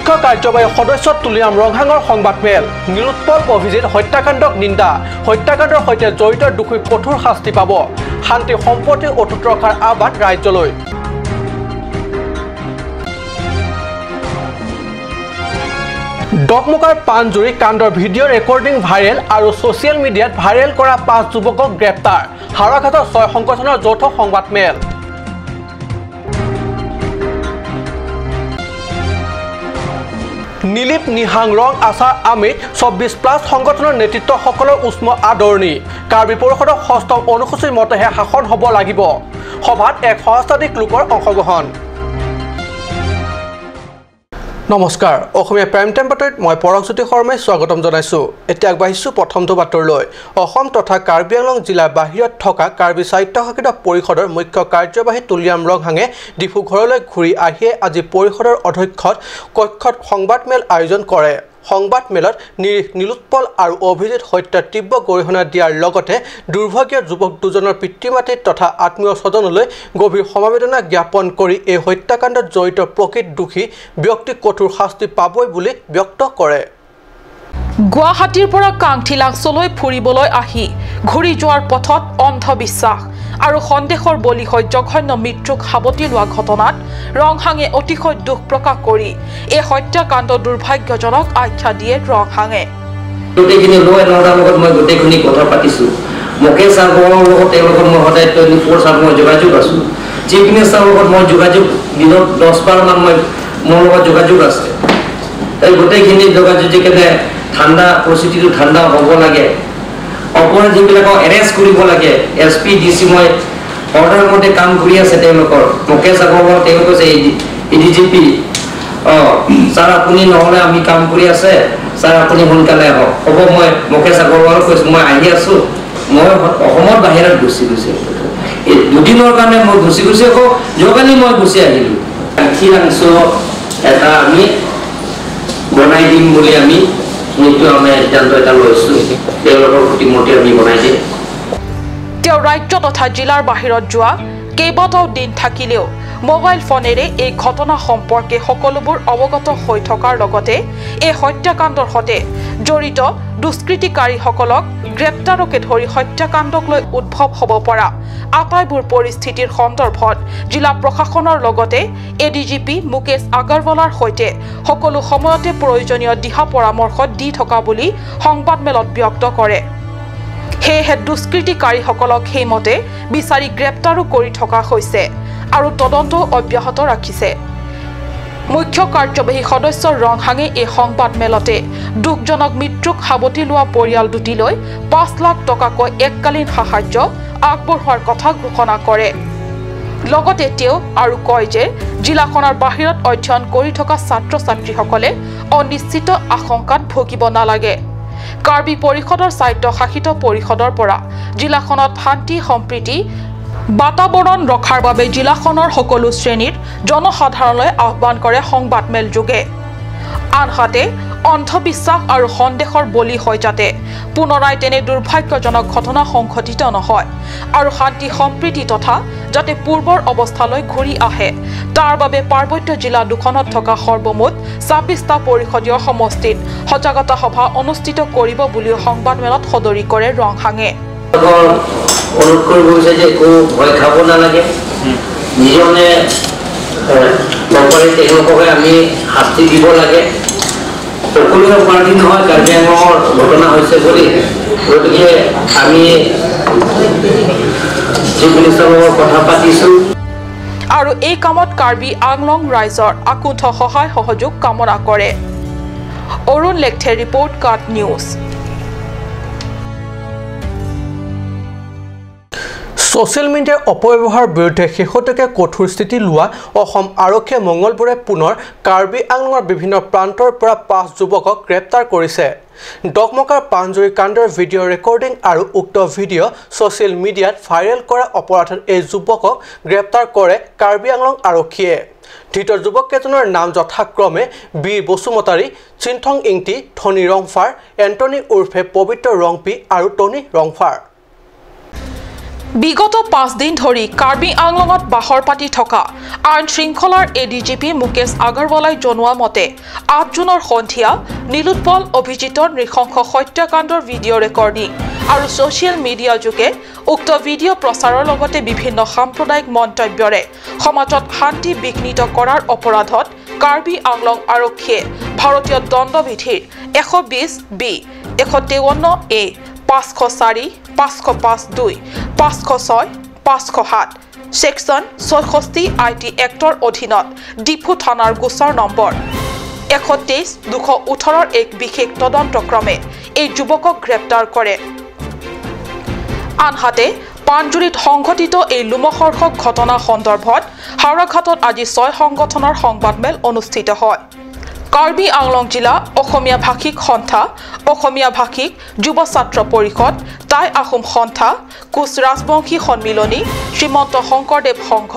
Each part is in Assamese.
মুখ্য কাৰ্যবাহী সদস্য তুলিয়াম ৰংহাঙৰ সংবাদমেল নিলোৎপল অভিজিত হত্যাকাণ্ডক নিন্দা হত্যাকাণ্ডৰ সৈতে জড়িত দোষীক কঠোৰ শাস্তি পাব শান্তি সম্পত্তি অটুট ৰখাৰ আহ্বান ৰাজ্যলৈ ডকমকাৰ পানজুৰি কাণ্ডৰ ভিডিঅ' ৰেকৰ্ডিং ভাইৰেল আৰু ছ'চিয়েল মিডিয়াত ভাইৰেল কৰা 5 যুৱকক গ্ৰেপ্তাৰ হাৰাঘাটৰ 6 সংগঠনৰ যৌথ সংবাদমেল নীলিপ নিহাং ৰং আচাৰ আমিত 24+ সংগঠনৰ নেতৃত্বসকলৰ উষ্ম আদৰণি কাৰ্বি পৰিষদৰ 6ম অনুসূচীৰ মতেহে শাসন হ'ব লাগিব সভাত 100 লোকৰ অংশগ্ৰহণ নমস্কাৰ অসমীয়া প্ৰাইম টাইম বাতৰিত মই পৰকজ্যোতি শৰ্মাই স্বাগতম জনাইছো এতিয়া আগবাঢ়িছো প্ৰথমটো বাতৰিলৈ অসম তথা কাৰ্বি আংলং জিলাৰ বাহিৰত থকা কাৰ্বি স্বায়ত্তশাসিত পৰিষদৰ মুখ্য কাৰ্যবাহী তুলিয়াম ৰংহাঙে ডিফুঘৰলৈ ঘূৰি আহিয়ে আজি পৰিষদৰ অধ্যক্ষত কক্ষত সংবাদমেল আয়োজন কৰে সংবাদমেলত নিলোৎপল আৰু অভিজিত হত্যাৰ তীব্ৰ গৰিহণা দিয়াৰ লগতে দুৰ্ভাগ্য যুৱক দুজনৰ পিতৃ-মাতৃ তথা আত্মীয় স্বজনলৈ গভীৰ সমবেদনা জ্ঞাপন কৰি এই হত্যাকাণ্ডত জড়িত প্ৰকৃত দোষী ব্যক্তিক কঠোৰ শাস্তি পাবই বুলি ব্যক্ত কৰে গুৱাহাটীৰ পৰা কাংঠিলাংচলৈ ফুৰিবলৈ আহি ঘূৰি যোৱাৰ পথত অন্ধবিশ্বাস আৰু সন্দেহৰ বলি হৈ জঘন্য মৃত্যুক সাৱটি লোৱা ঘটনাত ৰংহাঙে অতিশয় দুখ প্ৰকাশ কৰি এই হত্যাকাণ্ড দুৰ্ভাগ্যজনক আখ্যা দিয়ে ৰংহাঙে গোটেইখিনি লৈ নৰাৰ লগত মই গোটেইখিনি কথা পাতিছোঁ মুকেশ আগৰৱালৰ লগত তেওঁলোকৰ মই সদায় 24/7 মই যোগাযোগ আছোঁ চিফ মিনিষ্টাৰৰ লগত মই যোগাযোগ দিনত 10-12 মান মই মোৰ লগত যোগাযোগ আছে এই গোটেইখিনি যোগাযোগ যেনে ঠাণ্ডা পৰিস্থিতিটো ঠাণ্ডা হ'ব লাগে অপৰাধীবিলাকক এৰেষ্ট কৰিব লাগে SP DC মই অৰ্ডাৰ মতে কাম কৰি আছে তেওঁলোকৰ মুকেশ আগৰৱাল তেওঁলোক আছে ADGP ছাৰ আপুনি নহ'লে আমি কাম কৰি আছে ছাৰ আপুনি সোনকালে হ'ব মই মুকেশ আগৰৱালক কৈছোঁ মই আহি আছোঁ মই অসমৰ বাহিৰত গুচি এই দুদিনৰ কাৰণে মই গুচি আকৌ যোৱাকালি মই গুচি আহিলোঁ কাংঠিলাংচ এটা আমি বনাই দিম বুলি আমি তেওঁ ৰাজ্য তথা জিলাৰ বাহিৰত যোৱা কেইবাটাও দিন থাকিলেও মোবাইল ফোনেৰে এই ঘটনা সম্পৰ্কে সকলোবোৰ অৱগত হৈ থকাৰ লগতে এই হত্যাকাণ্ডৰ সৈতে জড়িত দুষ্কৃতিকাৰীসকলক গ্ৰেপ্তাৰকে ধৰি হত্যাকাণ্ডক লৈ উদ্ভৱ হ'ব পৰা আটাইবোৰ পৰিস্থিতিৰ সন্দৰ্ভত জিলা প্ৰশাসনৰ লগতে ADGP মুকেশ আগৰৱালৰ সৈতে সকলো সময়তে প্ৰয়োজনীয় দিহা পৰামৰ্শ দি থকা বুলি সংবাদমেলত ব্যক্ত কৰে সেয়েহে দুষ্কৃতিকাৰীসকলক সেইমতে বিচাৰি গ্ৰেপ্তাৰো কৰি থকা হৈছে আৰু তদন্ত অব্যাহত ৰাখিছে মুখ্য কাৰ্যবাহী সদস্য ৰংহাঙে এই সংবাদমেলতে দুখজনক মৃত্যুক সাৱটি লোৱা পৰিয়াল দুটিলৈ 5 লাখ টকাকৈ এককালীন সাহায্য আগবঢ়োৱাৰ কথা ঘোষণা কৰে লগতে তেওঁ আৰু কয় যে জিলাখনৰ বাহিৰত অধ্যয়ন কৰি থকা ছাত্ৰ-ছাত্ৰীসকলে অনিশ্চিত আশংকাত ভুগিব নালাগে কাৰ্বি পৰিষদৰ স্বায়ত্তশাসিত পৰিষদৰ পৰা জিলাখনত শান্তি সম্প্ৰীতি বাতাবৰণ ৰখাৰ বাবে জিলাখনৰ সকলো শ্ৰেণীৰ জনসাধাৰণলৈ আহ্বান কৰে সংবাদমেল যোগে আনহাতে অন্ধবিশ্বাস আৰু সন্দেহৰ বলি হৈ যাতে পুনৰাই তেনে দুৰ্ভাগ্যজনক ঘটনা সংঘটিত নহয় আৰু শান্তি সম্প্ৰীতি তথা যাতে পূৰ্বৰ অৱস্থালৈ ঘূৰি আহে তাৰ বাবে পাৰ্বত্য জিলা দুখনত থকা সৰ্বমুঠ 26টা পৰিষদীয় সমষ্টিত সজাগতা সভা অনুষ্ঠিত কৰিব বুলিও সংবাদমেলত সদৰি কৰে ৰংহাঙে অনুৰোধ কৰিব বিচাৰিছে যে একো ভয় খাব নালাগে নিজনে নকৰে তেওঁলোককে আমি শাস্তি দিব লাগে সকলোৱে অপৰাধী নহয় কাৰ্বি আংলঙৰ ঘটনা হৈছে বুলি গতিকে আমি চিফ মিনিষ্টাৰৰ লগত কথা পাতিছোঁ আৰু এই কামত কাৰ্বি আংলং ৰাইজৰ আকুণ্ঠ সহায় সহযোগ কামনা কৰে অৰুণ লেখথে ৰিপৰ্ট কাট নিউজ ছ'চিয়েল মিডিয়াৰ অপব্যৱহাৰৰ বিৰুদ্ধে শেহতীয়াকৈ কঠোৰ স্থিতি লোৱা অসম আৰক্ষীয়ে মঙলবাৰে পুনৰ কাৰ্বি আংলঙৰ বিভিন্ন প্ৰান্তৰ পৰা 5 যুৱকক গ্ৰেপ্তাৰ কৰিছে ডকমকাৰ পানজুৰি কাণ্ডৰ ভিডিঅ' ৰেকৰ্ডিং আৰু উক্ত ভিডিঅ' ছ'চিয়েল মিডিয়াত ভাইৰেল কৰা অপৰাধত এই যুৱকক গ্ৰেপ্তাৰ কৰে কাৰ্বি আংলং আৰক্ষীয়ে ধৃত যুৱককেইজনৰ নাম যথাক্ৰমে বীৰ বসুমতাৰী চিনথং ইংটি ধনী ৰংফাৰ এণ্টনি উৰ্ফে পবিত্ৰ ৰংপি আৰু টনি ৰংফাৰ বিগত 5 দিন ধৰি কাৰ্বি আংলঙত বাহৰ পাতি থকা আইন শৃংখলাৰ এডিজিপি মুকেশ আগৰৱালাই জনোৱা মতে 8 জুনৰ সন্ধিয়া নীলোৎপল অভিজিতৰ নৃশংস হত্যাকাণ্ডৰ ভিডিঅ' ৰেকৰ্ডিং আৰু ছ'চিয়েল মিডিয়া যোগে উক্ত ভিডিঅ' প্ৰচাৰৰ লগতে বিভিন্ন সাম্প্ৰদায়িক মন্তব্যৰে সমাজত শান্তি বিঘ্নিত কৰাৰ অপৰাধত কাৰ্বি আংলং আৰক্ষীয়ে ভাৰতীয় দণ্ডবিধিৰ 120 বি 153 এ 504 505 506 507 সেকশন 66 আইটি এক্টৰ অধীনত ডিফু থানাৰ গোচৰ নম্বৰ 123 218 এক বিশেষ তদন্তক্ৰমে এই যুৱকক গ্ৰেপ্তাৰ কৰে আনহাতে পাঞ্জুৰিত সংঘটিত এই লোমহৰ্ষক ঘটনা সন্দৰ্ভত হাওৰাঘাটত আজি 6 সংগঠনৰ সংবাদমেল অনুষ্ঠিত হয় কাৰ্বি আংলং জিলা অসমীয়া ভাষিক সন্থা অসমীয়া ভাষিক যুৱ ছাত্ৰ পৰিষদ টাই আহোম সন্থা কোচ ৰাজবংশী সন্মিলনী শ্ৰীমন্ত শংকৰদেৱ সংঘ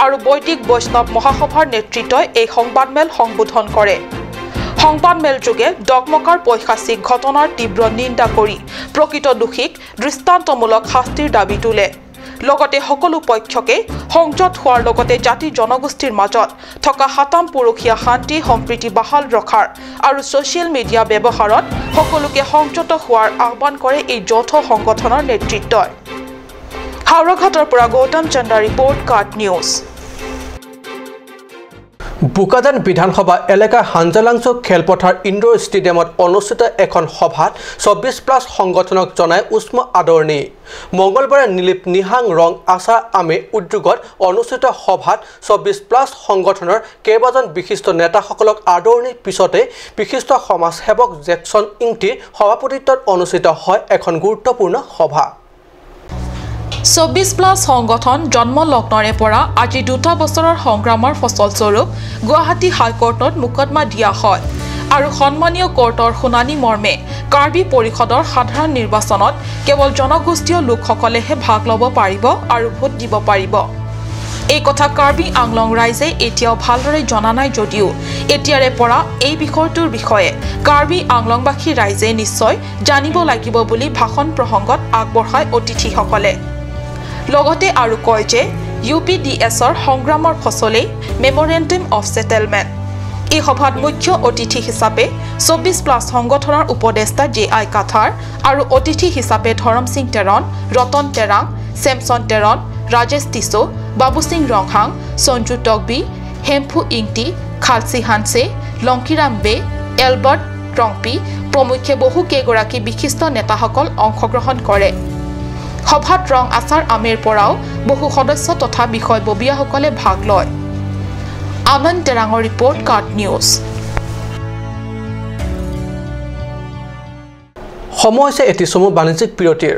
আৰু বৈদিক বৈষ্ণৱ মহাসভাৰ নেতৃত্বই এই সংবাদমেল সম্বোধন কৰে সংবাদমেল যোগে ডগমকাৰ পৈশাচিক ঘটনাৰ তীব্ৰ নিন্দা কৰি প্ৰকৃত দোষীক দৃষ্টান্তমূলক শাস্তিৰ দাবী তোলে লগতে সকলো পক্ষকে সংযত হোৱাৰ লগতে জাতি জনগোষ্ঠীৰ মাজত থকা হাতাম পুৰুষীয়া শান্তি সম্প্ৰীতি বাহাল ৰখাৰ আৰু ছ'চিয়েল মিডিয়া ব্যৱহাৰত সকলোকে সংযত হোৱাৰ আহ্বান কৰে এই যৌথ সংগঠনৰ নেতৃত্বই হাওৰাঘাটৰ পৰা গৌতম চন্দ্ৰ ৰিপৰ্ট কাৰ্ড নিউজ বুকাজান বিধানসভা এলেকাৰ হাঞ্জালাংচু খেলপথাৰ ইনডোৰ ষ্টেডিয়ামত অনুষ্ঠিত এখন সভাত 24+ সংগঠনক জনাই উষ্ম আদৰণি মঙ্গলবাৰে নীলিপ নিহাং ৰং আচাৰ আমে উদ্যোগত অনুষ্ঠিত সভাত 24+ সংগঠনৰ কেইবাজন বিশিষ্ট নেতাসকলক আদৰণিৰ পিছতে বিশিষ্ট সমাজসেৱক জেকসন ইংটিৰ সভাপতিত্বত অনুষ্ঠিত হয় এখন গুৰুত্বপূৰ্ণ সভা 24+ সংগঠন জন্ম লগ্নৰে পৰা আজি 2 বছৰৰ সংগ্ৰামৰ ফচলস্বৰূপ গুৱাহাটী হাইকোৰ্টত মুকদমা দিয়া হয় আৰু সন্মানীয় কোৰ্টৰ শুনানি মৰ্মে কাৰ্বি পৰিষদৰ সাধাৰণ নিৰ্বাচনত কেৱল জনগোষ্ঠীয় লোকসকলেহে ভাগ ল'ব পাৰিব আৰু ভোট দিব পাৰিব এই কথা কাৰ্বি আংলং ৰাইজে এতিয়াও ভালদৰে জনা নাই যদিও এতিয়াৰে পৰা এই বিষয়টোৰ বিষয়ে কাৰ্বি আংলংবাসী ৰাইজে নিশ্চয় জানিব লাগিব বুলি ভাষণ প্ৰসংগত আগবঢ়াই অতিথিসকলে লগতে আৰু কয় যে UPDSৰ সংগ্ৰামৰ ফচলেই মেমৰেণ্ডাম অফ সেটেলমেণ্ট এই সভাত মুখ্য অতিথি হিচাপে 24+ সংগঠনৰ উপদেষ্টা JI কাথাৰ আৰু অতিথি হিচাপে ধৰম সিং তেৰণ ৰতন তেৰাং চেমছন তেৰণ ৰাজেশ টিছো বাবু সিং ৰংহাং সঞ্জু টকবি হেমফু ইংটি খালসি হানছে লংকিৰাম বে এলবাৰ্ট ট্ৰংপি প্ৰমুখ্যে বহু কেইগৰাকী বিশিষ্ট নেতাসকল অংশগ্ৰহণ কৰে সভাত ৰং আচাৰ আমেৰ পৰাও বহু সদস্য তথা বিষয়ববীয়াসকলে ভাগ লয় আনন্দ তেৰাঙৰ ৰিপৰ্ট কাৰ্ড নিউজ সময় হৈছে এটি চমু বাণিজ্যিক বিৰতিৰ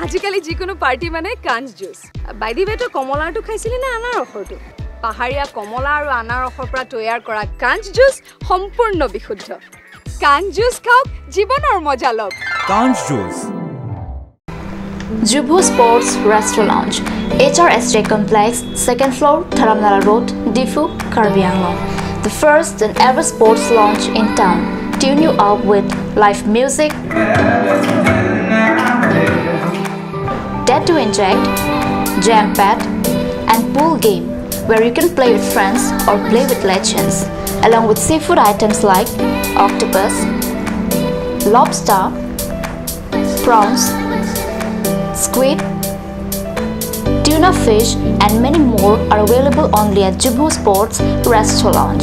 আজিকালি যিকোনো পাৰ্টি মানে কাঞ্জ জুচ বাই দি ৱে তো কমলাটো খাইছিলি না আনাৰসৰটো পাহাৰীয়া কমলা আৰু আনাৰসৰ পৰা তৈয়াৰ কৰা কাঞ্জ জুচ সম্পূৰ্ণ বিশুদ্ধ কাঞ্জ জুচ খাওক জীৱনৰ মজা লওক কাঞ্জ juice Jubu Sports Restaurant, HRSJ Complex, 2nd floor, Dharamnala Road, Difu, Karbi Anglong. The first and ever sports launch in town. Tune you up with live music, Dare to Inject, Jam Pad, and pool game, where you can play with friends or play with legends, along with seafood items like octopus, lobster, prawns, squid, tuna fish and many more are available only at Jubu Sports Restaurant.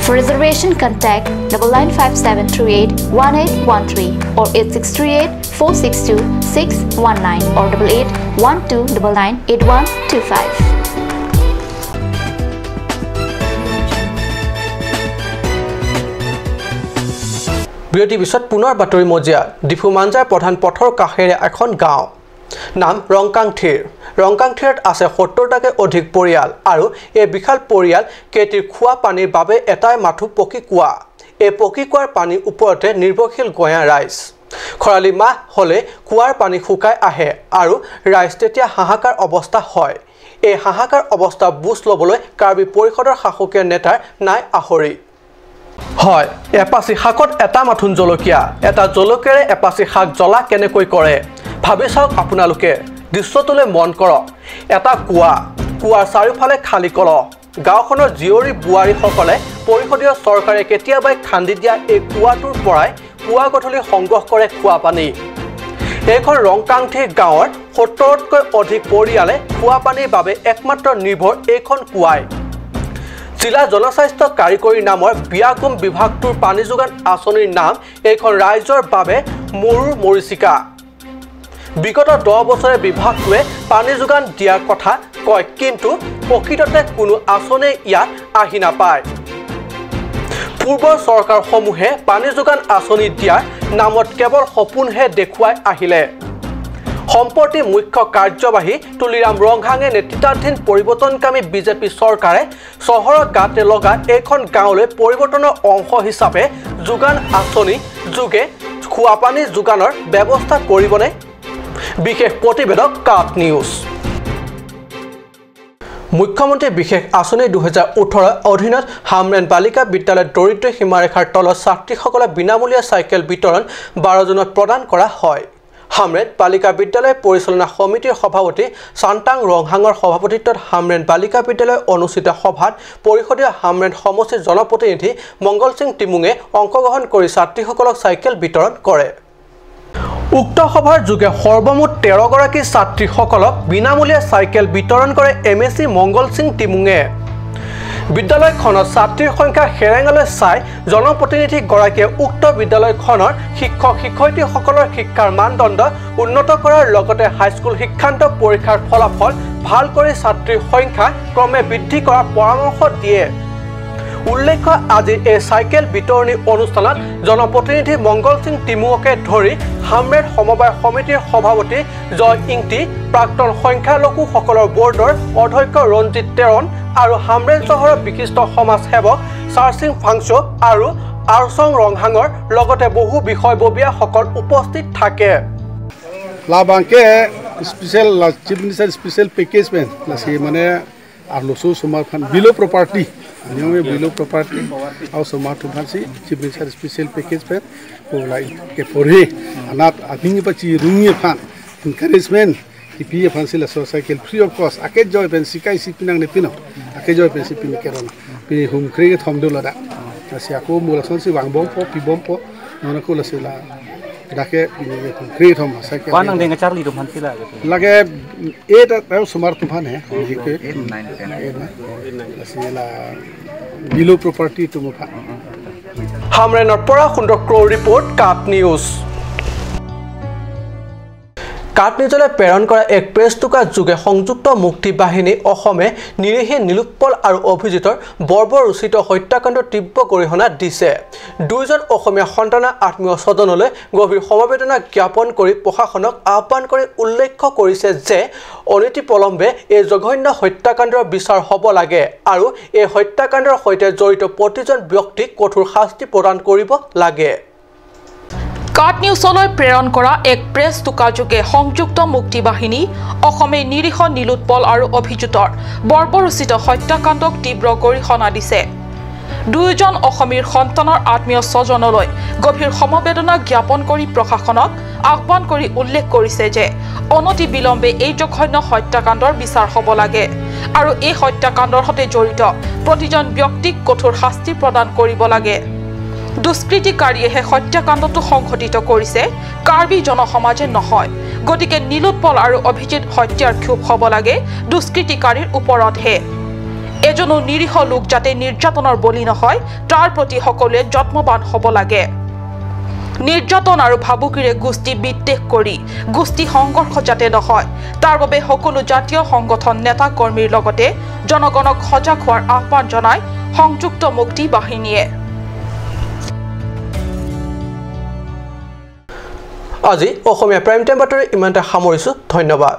For reservation contact 9957381813 or 8638462619 or 8812998125. বিৰতি পিছত পুনৰ বাতৰি মজিয়া ডিফু মাঞ্জাৰ প্ৰধান পথৰ কাষেৰে এখন গাঁও নাম ৰংকাংথিৰত আছে 70টাকৈ অধিক পৰিয়াল আৰু এই বিশাল পৰিয়াল কেটিৰ খোৱা পানীৰ বাবে এটাই মাথো পকি কুৱা এই পকি কুৱাৰ পানীৰ ওপৰতে নিৰ্ভৰশীল গঞা ৰাইজ খৰালি মাহ হলে কুৱাৰ পানী শুকাই আহে আৰু ৰাইজ তেতিয়া হাহাকাৰ অৱস্থা হয় এই হাহাকাৰ অৱস্থা বুজ লবলৈ কাৰ্বি পৰিষদৰ শাসকীয় নেতাৰ নাই আহৰি হয় এপাচি শাকত এটা মাথুন জলকীয়া এটা জলকীয়াৰে এপাচি শাক জ্বলা কেনেকৈ কৰে ভাবি চাওক আপোনালোকে দৃশ্যটোলৈ মন কৰক এটা কুৱাৰ চাৰিওফালে খালী কলহ গাঁওখনৰ জীয়ৰী বোৱাৰীসকলে পৰিষদীয় চৰকাৰে কেতিয়াবাই খান্দি দিয়া এই কুৱাটোৰ পৰাই পুৱা গধূলি সংগ্ৰহ কৰে খোৱা পানী এইখন ৰংকাংঠি গাঁৱৰ ৭০তকৈ অধিক পৰিয়ালে খোৱা পানীৰ বাবে একমাত্ৰ নিৰ্ভৰ এইখন কুৱাই জিলা জনস্বাস্থ্য কাৰিকৰী নামৰ বিয়াগুম বিভাগটোৰ পানী যোগান আঁচনিৰ নাম এইখন ৰাইজৰ বাবে মৰুৰ মৰিচিকা বিগত 10 বছৰে বিভাগটোৱে পানী যোগান দিয়াৰ কথা কয় কিন্তু প্ৰকৃততে কোনো আঁচনি ইয়াত আহি নাপায় পূৰ্বৰ চৰকাৰসমূহে পানী যোগান আঁচনি দিয়াৰ নামত কেৱল সপোনহে দেখুৱাই আহিলে সম্প্ৰতি মুখ্য কাৰ্যবাহী তুলিৰাম ৰংহাঙে নেতৃত্বাধীন পৰিৱৰ্তনকামী বিজেপি চৰকাৰে চহৰৰ গাতে লগা এইখন গাঁৱলৈ পৰিৱৰ্তনৰ অংশ হিচাপে যোগান আঁচনি যোগে খোৱা পানী যোগানৰ ব্যৱস্থা কৰিবনে বিশেষ প্ৰতিবেদক কাট নিউজ মুখ্যমন্ত্ৰী বিশেষ আঁচনি 2018 অধীনত হামৰেন বালিকা বিদ্যালয়ত দৰিদ্ৰ সীমাৰেখাৰ তলত ছাত্ৰীসকলক বিনামূলীয়া চাইকেল বিতৰণ 12 জুনত প্ৰদান কৰা হয় হামৰেন বালিকা বিদ্যালয় পৰিচালনা সমিতিৰ সভাপতি চান্তাং ৰংহাঙৰ সভাপতিত্বত হামৰেন বালিকা বিদ্যালয় অনুষ্ঠিত সভাত পৰিষদীয় হামৰেন সমষ্টিৰ জনপ্ৰতিনিধি মংগল সিং টিমুঙে অংশগ্ৰহণ কৰি ছাত্ৰীসকলক চাইকেল বিতৰণ কৰে উক্ত সভাৰ যোগে সৰ্বমুঠ 13 গৰাকী ছাত্ৰীসকলক বিনামূলীয়া চাইকেল বিতৰণ কৰে এমএসি মংগল সিং টিমুঙে বিদ্যালয়খনৰ ছাত্ৰীৰ সংখ্যা হেৰেঙালৈ চাই জনপ্ৰতিনিধি গৰাকীয়ে উক্ত বিদ্যালয়খনৰ শিক্ষক শিক্ষয়িত্ৰীসকলৰ শিক্ষাৰ মানদণ্ড উন্নত কৰাৰ লগতে হাইস্কুল শিক্ষান্ত পৰীক্ষাৰ ফলাফল ভাল কৰি ছাত্ৰীৰ সংখ্যা ক্ৰমে বৃদ্ধি কৰাৰ পৰামৰ্শ দিয়ে উল্লেখ্য আজি এই চাইকেল বিতৰণী অনুষ্ঠানত জনপ্ৰতিনিধি মংগল সিং টিমুঙকে ধৰি হামৰেন সমবায় সমিতিৰ সভাপতি জয় ইংটি প্ৰাক্তন সংখ্যালঘুসকলৰ বৰ্ডৰ অধ্যক্ষ ৰঞ্জিত তেৰণ আৰু হামৰেন চহৰৰ বিশিষ্ট সমাজ সেৱক চাৰ্চিং ফাংচো আৰু আৰচং ৰংহাঙৰ লগতে বহু বিষয়ববীয়াসকল উপস্থিত থাকে লাভাংকে special chief minister special package মেন লাসি মানে আৰলসু সমাৰ ফান বিলো প্ৰপাৰ্টি নিয়মে বিলো প্ৰপাৰ্টি আৰু সমাৰ ফানসি চিফ মিনিষ্টাৰ স্পেশাল পেকেজ মেন কোলাই কে পঢ়ে আনাত আদিঙি পাচি রুঙি ফান এনকারেজমেন্ট টিপি ফানসি লাসো সাইকেল ফ্রি অফ কস্ট আকে জয় পেন সিকাই সিপিনাং নে পিনো আকে জয় পেন সিপিন কেৰন পি হুম ক্ৰিকে থমদলদা তাসি আকো মুলাসন সি ওয়াংবম প পিবম প ননকো লাসিলা ডাকে ক্ৰিয়ে থম সাইকেল পানাং দেঙা চাৰ্লি তুফান সিলা লাগে এটা তাও সুমাৰ তুফান হে কে 9 লাসিলা বিলো প্ৰপাৰ্টি তুমফা হামৰেনৰ পৰা সুন্দৰ ক্ৰ ৰিপৰ্ট কাট নিউজ কাট নিউজলৈ প্ৰেৰণ কৰা এক প্ৰেছ টোকা যোগে সংযুক্ত মুক্তি বাহিনী অসমে নিৰীহে নিলুৎপল আৰু অভিজিতৰ বৰ্বৰোচিত হত্যাকাণ্ডৰ তীব্ৰ গৰিহণা দিছে দুইজন অসমীয়া সন্তানৰ আত্মীয় স্বজনলৈ গভীৰ সমবেদনা জ্ঞাপন কৰি প্ৰশাসনক আহ্বান কৰি উল্লেখ কৰিছে যে অনীতি পলম্বে এই জঘন্য হত্যাকাণ্ডৰ বিচাৰ হ'ব লাগে আৰু এই হত্যাকাণ্ডৰ সৈতে জড়িত প্ৰতিজন ব্যক্তিক কঠোৰ শাস্তি প্ৰদান কৰিব লাগে কাট নিউজলৈ প্ৰেৰণ কৰা এক প্ৰেছ টোকাযোগে সংযুক্ত মুক্তি বাহিনী অসমে নিৰীহ নিলুৎপল আৰু অভিযুক্তৰ বৰ্বৰোচিত হত্যাকাণ্ডক তীব্ৰ গৰিহণা দিছে দুইজন অসমীৰ সন্তানৰ আত্মীয় স্বজনলৈ গভীৰ সমবেদনা জ্ঞাপন কৰি প্ৰশাসনক আহ্বান কৰি উল্লেখ কৰিছে যে অনতি বিলম্বে এই জঘন্য হত্যাকাণ্ডৰ বিচাৰ হ'ব লাগে আৰু এই হত্যাকাণ্ডৰ সৈতে জড়িত প্ৰতিজন ব্যক্তিক কঠোৰ শাস্তি প্ৰদান কৰিব লাগে দুষ্কৃতিকাৰীয়ে হত্যাকাণ্ডটো সংঘটিত কৰিছে কাৰ্বি জনসমাজে নহয় গতিকে নিলুৎপল আৰু অভিজিত হত্যাৰ ক্ষোভ হ'ব লাগে দুষ্কৃতিকাৰীৰ ওপৰতহে এজনো নিৰীহ লোক যাতে নিৰ্যাতনৰ বলি নহয় তাৰ প্ৰতি সকলোৱে যত্নবান হ'ব লাগে নিৰ্যাতন আৰু ভাবুকিৰে গোষ্ঠী বিদ্বেষ কৰি গোষ্ঠী সংঘৰ্ষ যাতে নহয় তাৰ বাবে সকলো জাতীয় সংগঠন নেতা কৰ্মীৰ লগতে জনগণক সজাগ হোৱাৰ আহ্বান জনায় সংযুক্ত মুক্তি বাহিনীয়ে আজি অসমীয়া প্ৰাইম টাইম বাতৰি ইমানতে সামৰিছো ধন্যবাদ